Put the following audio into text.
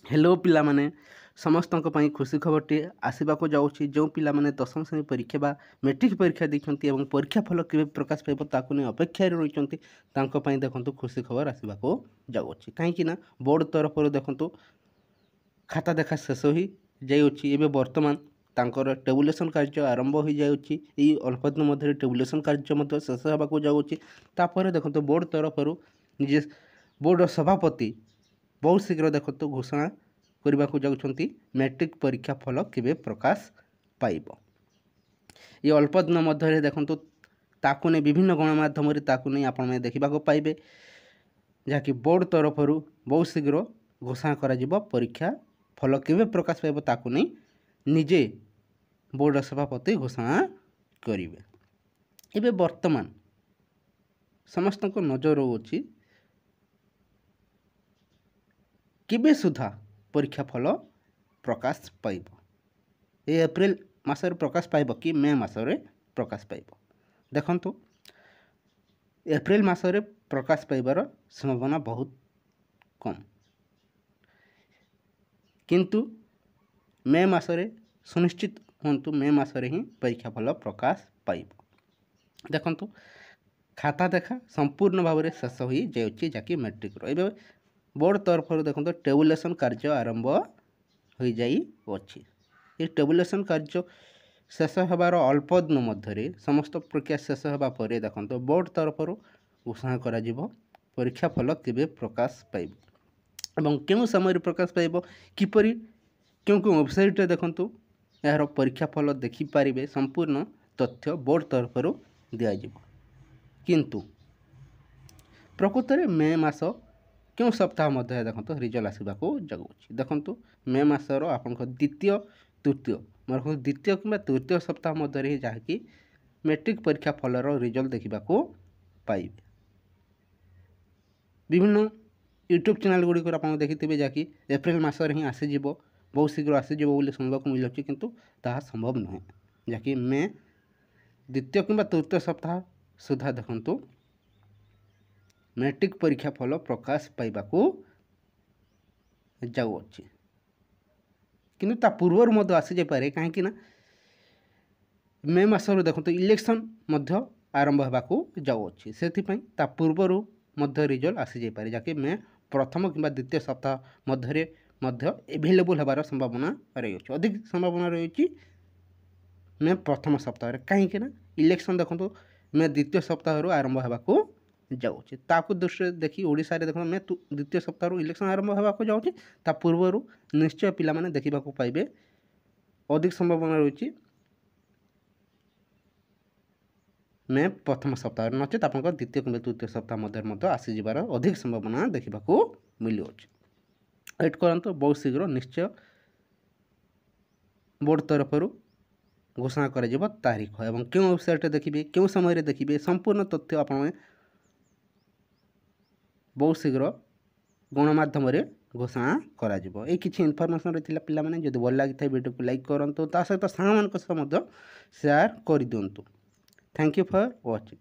Hello पिला माने समस्तक ପାଇଁ खुशी खबरटी आसवाक जाऊँगी जो पिला माने दशम श्रेणी परीक्षा बा मैट्रिक परीक्षा देखते और परीक्षा फल केवे प्रकाश पाइब ताकू नहीं अपेक्षा रही देखो खुशी खबर आसवाक जाऊँगी कहीं बोर्ड तरफ देखो खाता देखा शेष हो जाए बर्तमान तांकर टेबुलेसन कार्य आरंभ हो जाऊँगी अल्प दिन मध्य टेबुलेसन कार्य शेष होगा जाऊँगी तापर देखो बोर्ड तरफ निजे बोर्ड सभापति बहुत शीघ्र देखो घोषणा करने को जाउछंती मैट्रिक परीक्षा फल केवे प्रकाश पाइब। ये अल्प दिन मध्य देखो ताकू नहीं विभिन्न गणमाध्यम ताकू नहीं आपण मैंने देखा पाइबे जहाँकि बोर्ड तरफ बहुत शीघ्र घोषणा करा जिवो परीक्षा फल केवे प्रकाश पाइब ताकू नहीं निजे बोर्ड सभापति घोषणा करिवे। एबे वर्तमान समस्त नजर रोची केबे सुधा परीक्षा फल प्रकाश पाइब ए एप्रिल मासरे प्रकाश पाइब कि मे मासरे प्रकाश पाइब देखंतु एप्रिल मासरे प्रकाश पाइबार संभावना बहुत कम किंतु मे मासरे सुनिश्चित हूँ मे मासरे ही परीक्षा फल प्रकाश पाइब। देखंतु खाता देखा संपूर्ण भाव में शेष हो जाऊँगी जहाँकि मैट्रिक रो बोर्ड तरफ देखो टेबुलेसन कार्य आरंभ हो जाइए ये टेबुलेसन कार्य शेष होबार अल्प दिन मध्य समस्त प्रक्रिया शेष होगा पर देखो बोर्ड तरफ घोषणा करा जिवो परीक्षा फल केवे प्रकाश पाइब एवं क्यों समय प्रकाश पाइब किपरि क्यों वेबसाइट देखो यार परीक्षा फल देखिपारे संपूर्ण तथ्य बोर्ड तरफ दिज्व किंतु प्रकृत में मे मास क्यों सप्ताह मध्य देखो रिजल्ट आसवाक जाऊँगी देखो मे मासर आप द्वितीय तृतीय मतलब द्वितीय कि तृतीय सप्ताह मध्य जहाँकि मैट्रिक परीक्षा फलर रिजल्ट देखा पाइबे। विभिन्न यूट्यूब चैनल गुड़िक आप देखिथे जहाँकि एप्रिल मासर ही आसीज बहुत शीघ्र आसीज शुणा मिलूँ किंतु ताहा संभव नुहे जहाँकि मे द्वितीय कि तृतीय सप्ताह सुधा देखंतु मैट्रिक परीक्षा फल प्रकाश पाइबाकू जाऊँगी किंतु ता पूर्वर मध्य आसी जाए कहीं मे मासर देखो इलेक्शन मध्य आरंभ होगाकू जाऊँगी से ता पूर्वर मध्य रिजल्ट आसी जाए जहाँकि मे प्रथम कि द्वितीय सप्ताह मध्य एभेलेबल होबार संभावना रही अधिक संभावना रही मे प्रथम सप्ताह कहीं इलेक्शन देखो मे द्वितीय सप्ताह आरंभ होगाकू जाऊँगी ताकू दृष्टि देखी ओडिशा रे देखो मैं द्वितीय सप्ताह इलेक्शन आरंभ होगाक जाऊँगी ता पूर्वर निश्चय पिला माने देखा पाइबे अधिक संभावना रही मैं प्रथम सप्ताह नचेत आप द्वितीय कि तृतीय सप्ताह मध्य आसीजार अधिक संभावना देखा मिलूँ वेट करंतु बहुत शीघ्र निश्चय बोर्ड तरफ घोषणा कर तारीख एवं क्यों वेबसाइट देखिए क्यों समय देखिए संपूर्ण तथ्य आप बहुत शीघ्र गणमाध्यम घोषणा करा जिवो ए किछि इनफॉरमेशन रही पिला माने जदि भल लगी था वीडियो को लाइक करंतु ता सहित सांग मान शेयर कर दिंतु। Thank you for watching.